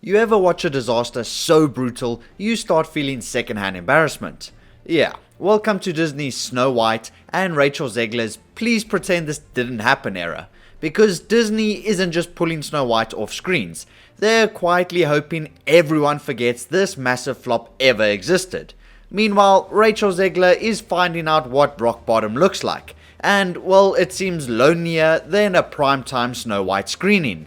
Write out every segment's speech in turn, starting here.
You ever watch a disaster so brutal you start feeling secondhand embarrassment? Yeah, welcome to Disney's Snow White and Rachel Zegler's Please Pretend This Didn't Happen era. Because Disney isn't just pulling Snow White off screens, they're quietly hoping everyone forgets this massive flop ever existed. Meanwhile, Rachel Zegler is finding out what rock bottom looks like, and well, it seems lonelier than a primetime Snow White screening.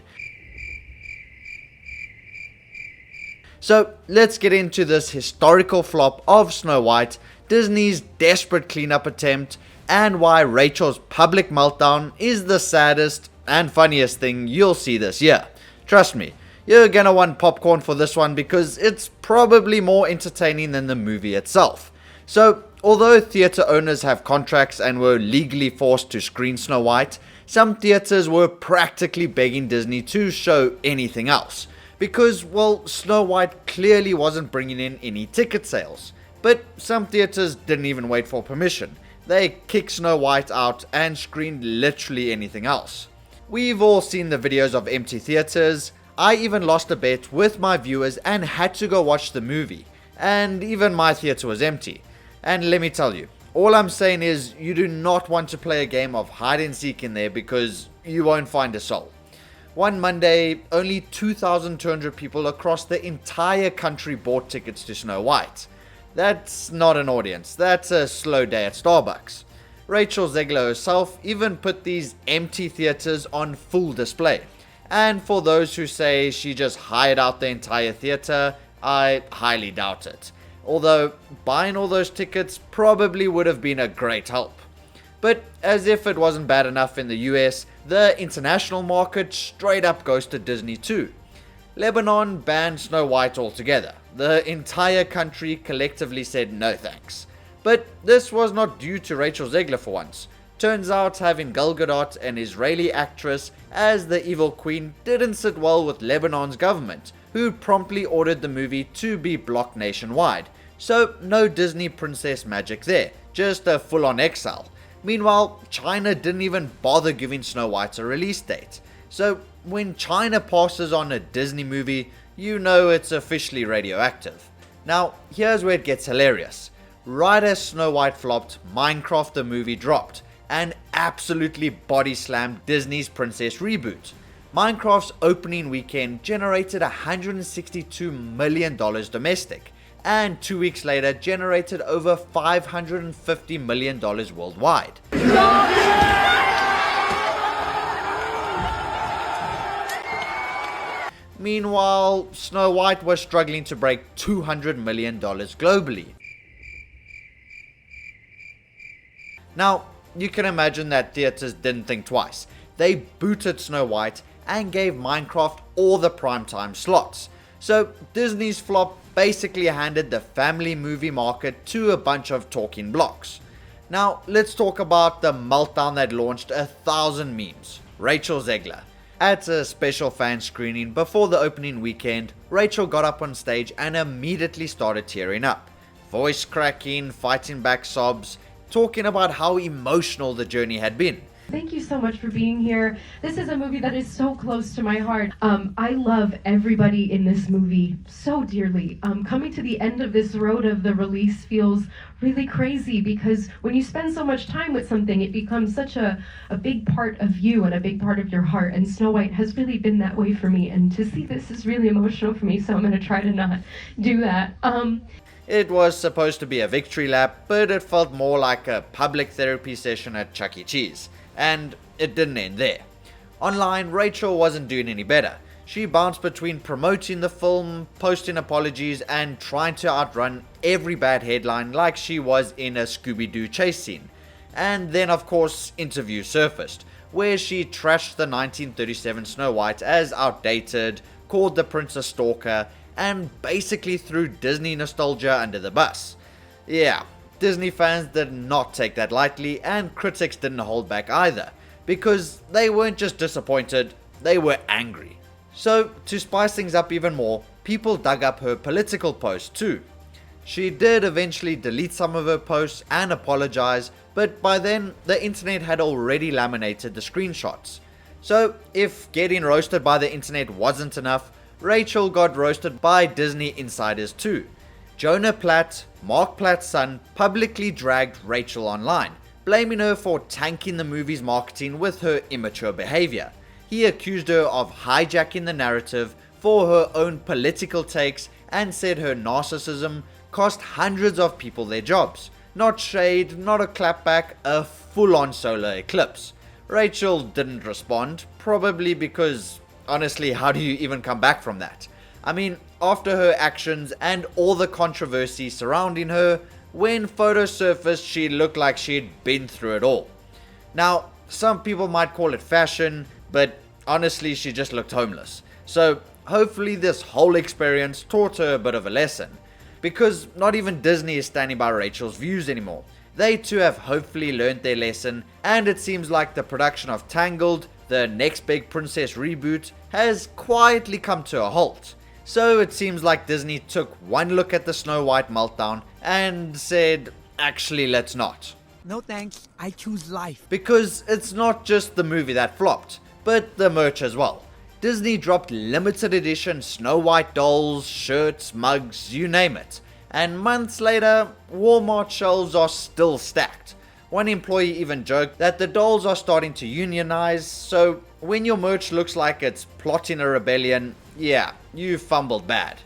So let's get into this historical flop of Snow White, Disney's desperate cleanup attempt, and why Rachel's public meltdown is the saddest and funniest thing you'll see this year. Trust me, you're gonna want popcorn for this one because it's probably more entertaining than the movie itself. So, although theatre owners have contracts and were legally forced to screen Snow White, some theatres were practically begging Disney to show anything else. Because, well, Snow White clearly wasn't bringing in any ticket sales. But some theatres didn't even wait for permission. They kicked Snow White out and screened literally anything else. We've all seen the videos of empty theatres. I even lost a bet with my viewers and had to go watch the movie. And even my theatre was empty. And let me tell you, all I'm saying is you do not want to play a game of hide and seek in there because you won't find a soul. One Monday, only 2,200 people across the entire country bought tickets to Snow White. That's not an audience, that's a slow day at Starbucks. Rachel Zegler herself even put these empty theatres on full display. And for those who say she just hired out the entire theatre, I highly doubt it. Although buying all those tickets probably would have been a great help. But as if it wasn't bad enough in the US, the international market straight up ghosted Disney too. Lebanon banned Snow White altogether. The entire country collectively said no thanks. But this was not due to Rachel Zegler for once. Turns out having Gal Gadot, an Israeli actress, as the evil queen didn't sit well with Lebanon's government, who promptly ordered the movie to be blocked nationwide. So no Disney princess magic there, just a full-on exile. Meanwhile, China didn't even bother giving Snow White a release date. So when China passes on a Disney movie, you know it's officially radioactive. Now, here's where it gets hilarious. Right as Snow White flopped, Minecraft the movie dropped, and absolutely body slammed Disney's princess reboot. Minecraft's opening weekend generated $162 million domestic, and 2 weeks later generated over $550 million worldwide. Meanwhile, Snow White was struggling to break $200 million globally. Now, you can imagine that theatres didn't think twice. They booted Snow White and gave Minecraft all the primetime slots. So Disney's flop basically handed the family movie market to a bunch of talking blocks. Now let's talk about the meltdown that launched 1,000 memes. Rachel Zegler. At a special fan screening before the opening weekend, Rachel got up on stage and immediately started tearing up. Voice cracking, fighting back sobs, talking about how emotional the journey had been. Thank you so much for being here. This is a movie that is so close to my heart. I love everybody in this movie so dearly. Coming to the end of this road of the release feels really crazy because when you spend so much time with something, it becomes such a big part of you and a big part of your heart. And Snow White has really been that way for me. And to see this is really emotional for me, so I'm going to try to not do that. It was supposed to be a victory lap, but it felt more like a public therapy session at Chuck E. Cheese. And it didn't end there. Online, Rachel wasn't doing any better. She bounced between promoting the film, posting apologies, and trying to outrun every bad headline like she was in a Scooby-Doo chase scene. And then, of course, interviews surfaced, where she trashed the 1937 Snow White as outdated, called the prince a stalker, and basically threw Disney nostalgia under the bus. Yeah, Disney fans did not take that lightly, and critics didn't hold back either, because they weren't just disappointed, they were angry. So, to spice things up even more, people dug up her political posts too. She did eventually delete some of her posts and apologize, but by then the internet had already laminated the screenshots. So, if getting roasted by the internet wasn't enough, Rachel got roasted by Disney insiders too. Jonah Platt, Mark Platt's son, publicly dragged Rachel online, blaming her for tanking the movie's marketing with her immature behavior. He accused her of hijacking the narrative for her own political takes and said her narcissism cost hundreds of people their jobs. Not shade, not a clapback, a full-on solar eclipse. Rachel didn't respond, probably because, honestly, how do you even come back from that? I mean, after her actions and all the controversy surrounding her, when photos surfaced, she looked like she'd been through it all. Now, some people might call it fashion, but honestly, she just looked homeless. So, hopefully this whole experience taught her a bit of a lesson. Because not even Disney is standing by Rachel's views anymore. They too have hopefully learned their lesson, and it seems like the production of Tangled, the next big princess reboot, has quietly come to a halt. So it seems like Disney took one look at the Snow White meltdown and said, actually let's not. No thanks, I choose life. Because it's not just the movie that flopped, but the merch as well. Disney dropped limited edition Snow White dolls, shirts, mugs, you name it. And months later, Walmart shelves are still stacked. One employee even joked that the dolls are starting to unionize, so when your merch looks like it's plotting a rebellion, yeah, you fumbled bad.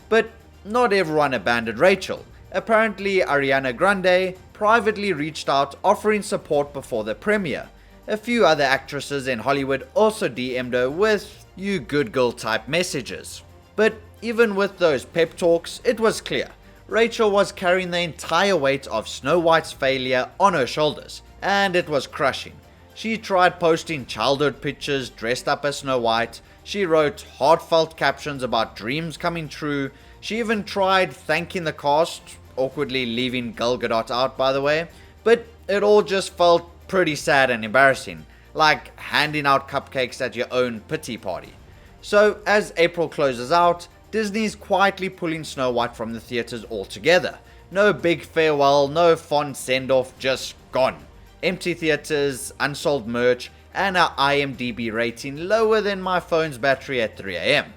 But not everyone abandoned Rachel. Apparently, Ariana Grande privately reached out offering support before the premiere. A few other actresses in Hollywood also DM'd her with you good girl type messages. But even with those pep talks, it was clear. Rachel was carrying the entire weight of Snow White's failure on her shoulders, and it was crushing. She tried posting childhood pictures dressed up as Snow White, she wrote heartfelt captions about dreams coming true, she even tried thanking the cast, awkwardly leaving Gal Gadot out by the way, but it all just felt pretty sad and embarrassing, like handing out cupcakes at your own pity party. So as April closes out, Disney's quietly pulling Snow White from the theaters altogether. No big farewell, no fond send-off, just gone. Empty theaters, unsold merch, and our IMDb rating lower than my phone's battery at 3 AM.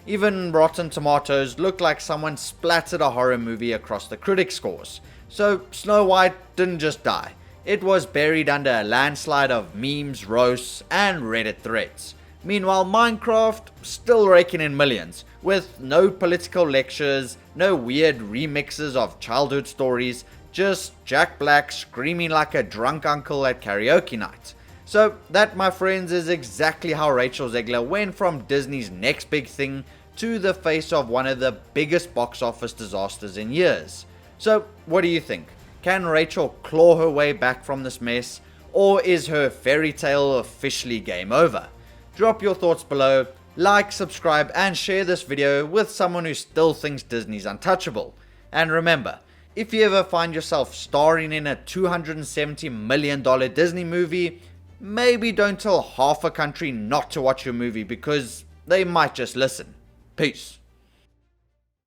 Even Rotten Tomatoes looked like someone splattered a horror movie across the critic scores. So Snow White didn't just die. It was buried under a landslide of memes, roasts, and Reddit threads. Meanwhile, Minecraft still raking in millions, with no political lectures, no weird remixes of childhood stories, just Jack Black screaming like a drunk uncle at karaoke night. So that, my friends, is exactly how Rachel Zegler went from Disney's next big thing to the face of one of the biggest box office disasters in years. So what do you think? Can Rachel claw her way back from this mess, or is her fairy tale officially game over? Drop your thoughts below, like, subscribe, and share this video with someone who still thinks Disney's untouchable. And remember, if you ever find yourself starring in a $270 million Disney movie, maybe don't tell half a country not to watch your movie because they might just listen. Peace.